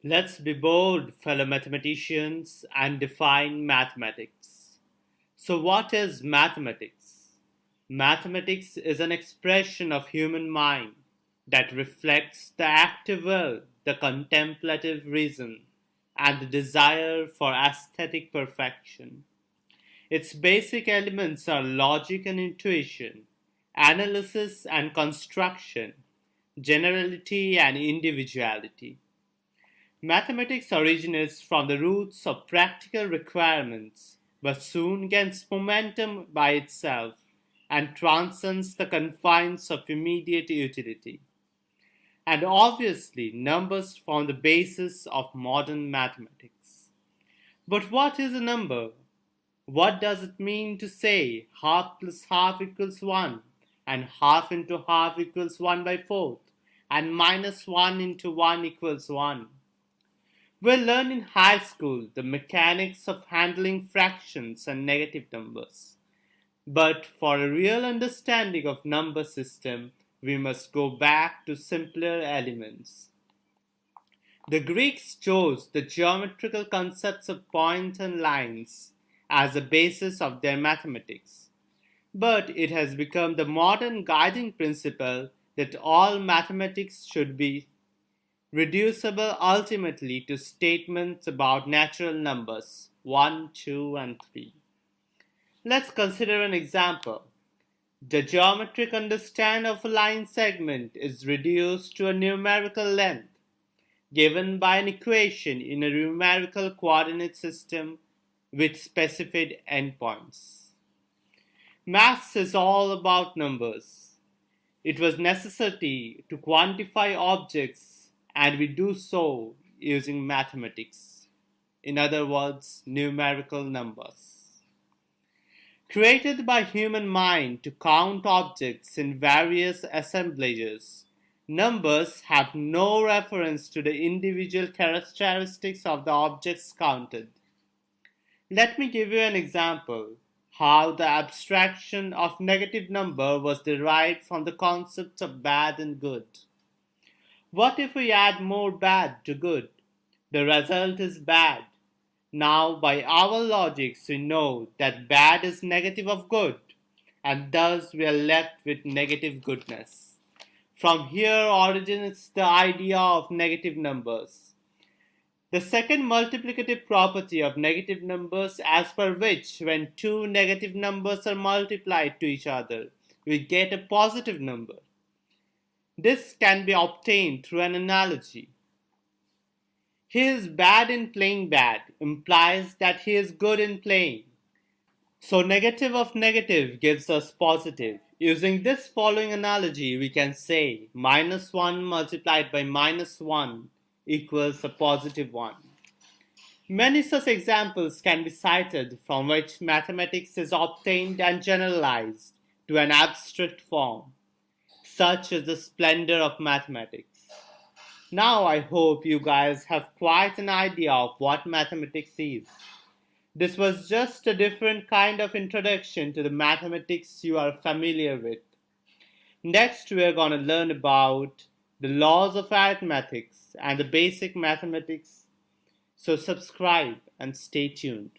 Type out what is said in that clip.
Let's be bold, fellow mathematicians, and define mathematics. So, what is mathematics? Mathematics is an expression of human mind that reflects the active will, the contemplative reason, and the desire for aesthetic perfection. Its basic elements are logic and intuition, analysis and construction, generality and individuality. Mathematics originates from the roots of practical requirements, but soon gains momentum by itself and transcends the confines of immediate utility. And obviously, numbers form the basis of modern mathematics. But what is a number? What does it mean to say half plus half equals 1, and half into half equals 1 by fourth, and minus 1 into 1 equals 1? We'll learn in high school the mechanics of handling fractions and negative numbers. But for a real understanding of number system, we must go back to simpler elements. The Greeks chose the geometrical concepts of points and lines as the basis of their mathematics. But it has become the modern guiding principle that all mathematics should be reducible ultimately to statements about natural numbers 1, 2, and 3. Let's consider an example. The geometric understanding of a line segment is reduced to a numerical length given by an equation in a numerical coordinate system with specified endpoints. Maths is all about numbers. It was necessary to quantify objects, and we do so using mathematics. In other words, numerical numbers. Created by human mind to count objects in various assemblages, numbers have no reference to the individual characteristics of the objects counted. Let me give you an example how the abstraction of negative number was derived from the concepts of bad and good. What if we add more bad to good? The result is bad. Now, by our logics, we know that bad is negative of good, and thus we are left with negative goodness. From here originates the idea of negative numbers. The second multiplicative property of negative numbers, as per which when two negative numbers are multiplied to each other, we get a positive number. This can be obtained through an analogy. He is bad in playing bad implies that he is good in playing. So negative of negative gives us positive. Using this following analogy, we can say minus 1 multiplied by minus 1 equals a positive 1. Many such examples can be cited from which mathematics is obtained and generalized to an abstract form. Such is the splendor of mathematics. Now I hope you guys have quite an idea of what mathematics is. This was just a different kind of introduction to the mathematics you are familiar with. Next we are going to learn about the laws of arithmetic and the basic mathematics. So subscribe and stay tuned.